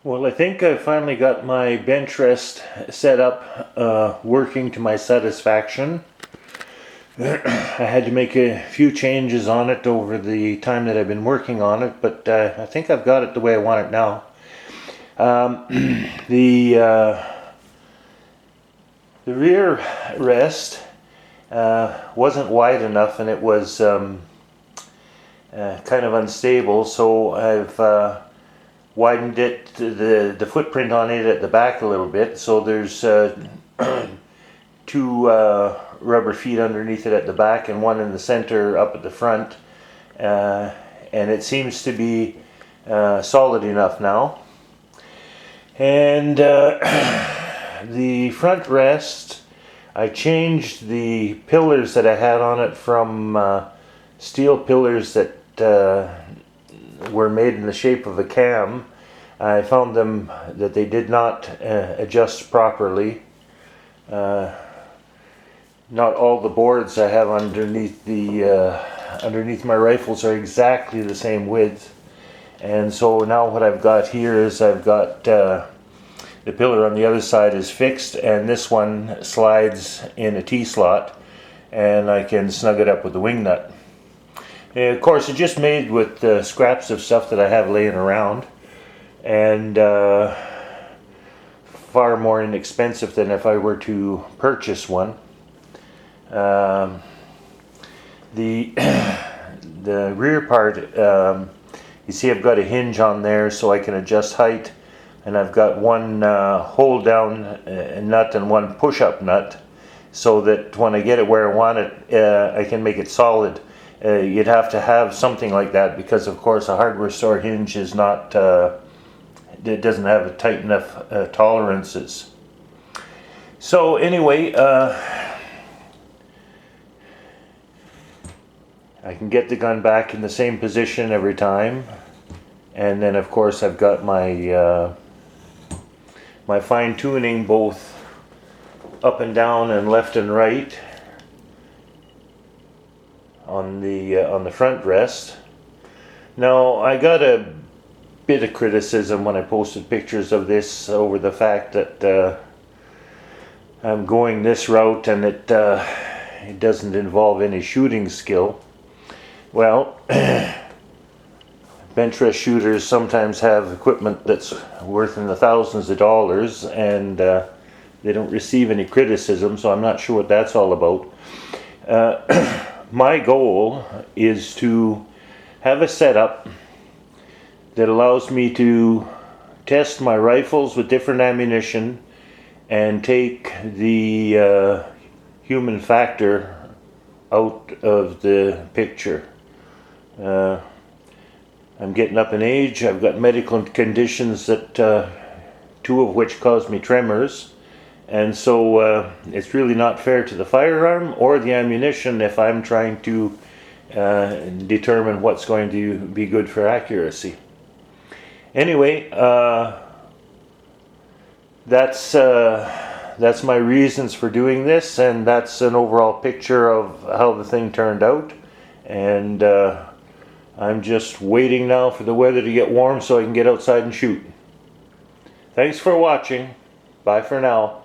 Well, I think I finally got my bench rest set up, working to my satisfaction. I had to make a few changes on it over the time that I've been working on it, but I think I've got it the way I want it now. Um, the uh, the rear rest wasn't wide enough, and it was kind of unstable, so I've widened it, the footprint on it at the back a little bit, so there's two rubber feet underneath it at the back and one in the center up at the front, and it seems to be solid enough now. And the front rest, I changed the pillars that I had on it from steel pillars that were made in the shape of a cam. I found them that they did not adjust properly. Not all the boards I have underneath underneath my rifles are exactly the same width, and so now what I've got here is I've got the pillar on the other side is fixed, and this one slides in a T-slot, and I can snug it up with the wing nut. And of course, it's just made with scraps of stuff that I have laying around, and far more inexpensive than if I were to purchase one. The the rear part, you see I've got a hinge on there so I can adjust height, and I've got one hold down nut and one push up nut, so that when I get it where I want it, I can make it solid. You'd have to have something like that because of course a hardware store hinge is not, it doesn't have tight enough tolerances. So anyway, I can get the gun back in the same position every time, and then of course I've got my my fine tuning both up and down and left and right on the front rest. Now I got a bit of criticism when I posted pictures of this over the fact that I'm going this route and it doesn't involve any shooting skill. Well, bench rest shooters sometimes have equipment that's worth in the thousands of dollars, and they don't receive any criticism, so I'm not sure what that's all about. My goal is to have a setup that allows me to test my rifles with different ammunition and take the human factor out of the picture. I'm getting up in age. I've got medical conditions that two of which cause me tremors, and so it's really not fair to the firearm or the ammunition if I'm trying to determine what's going to be good for accuracy. Anyway, that's my reasons for doing this, and that's an overall picture of how the thing turned out. And I'm just waiting now for the weather to get warm so I can get outside and shoot. Thanks for watching. Bye for now.